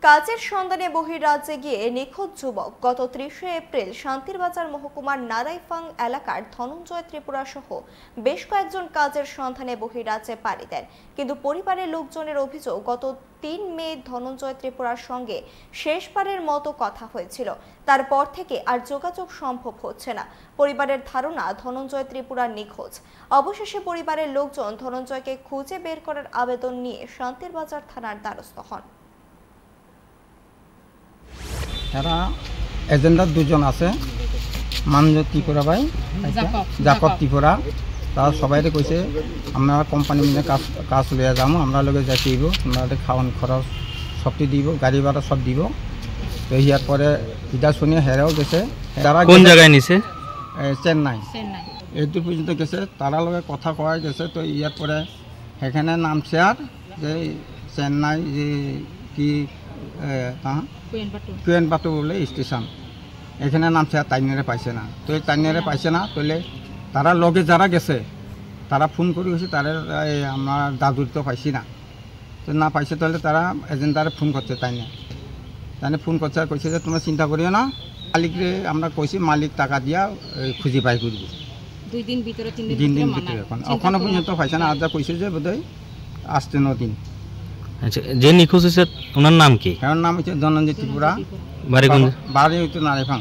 কাজের সন্ধানে বহির্রাজ্যে গিয়ে নিখোঁজ যুবক গত ৩০শে এপ্রিল শান্তিরবাজার মহকুমার নারাইফাং এলাকার ধনঞ্জয় ত্রিপুরা সহ বেশ কয়েকজন কাজের সন্ধানে বহির্রাজ্যে পাড়ি দেন। কিন্তু পরিবারের লোকজনের অভিযোগ, গত ৩ মে ধনঞ্জয় ত্রিপুরার সঙ্গে শেষবারের মতো কথা হয়েছিল, তারপর থেকে আর যোগাযোগ সম্ভব হচ্ছে না। পরিবারের ধারণা ধনঞ্জয় ত্রিপুরা নিখোঁজ। অবশেষে পরিবারের লোকজন ধনঞ্জয়কে খুঁজে বের করার আবেদন নিয়ে শান্তিরবাজার থানার দ্বারস্থ হন। এরা এজেন্ডার দুজন আছে, মানজয় ত্রিপুরা ভাই, জাকব ত্রিপুরা। তারা সবাই কইছে আমরা কোম্পানি মিলে কাজ লইয়া যাম, আমরা লগে যাইতে দিব, আমরা খাওয়ান খরচ সবটি দিব, গাড়ি ভাড়া সব দিব। তো ইয়ার পরে ইটা শুনে হেরাও গেছে। তারা কোন জায়গায় নিছে? চেন্নাই। এই দূর পর্যন্ত গেছে, তারা লগে কথা কওয়া গেছে। তো ইয়ার পরে সেখানে নামছে আর যে চেন্নাই যে কি কুয়েনপাটু বলে স্টেশন, এখানে নামছে আর তাইনারে পাইছে না। তো তাইনারে পাইছে না, তাহলে তারা লগে যারা গেছে তারা ফোন করে গেছে, তারা আমার দাদুর তো পাইছি না। তো না পাইছে, তাহলে তারা এজেন্ডারে ফোন করছে, তাইনে ফোন করছে আর কইছে যে তোমরা চিন্তা করিও না, মালিকরে আমরা কইছি, মালিক টাকা দিয়া খুঁজি পাই করব। 2 দিন ভিতরে 3 দিন ভিতরে এখনো পর্যন্ত পাইছে না। আর যা কইছে যে বোধহয় আসতে 9 দিন। আচ্ছা, যে নিখোঁজ হয়েছে ওনার নাম কি? ওনার নাম হচ্ছে ধনঞ্জয় ত্রিপুরা, বাড়ি কোন? বাড়ি হইতো নারাইফাং।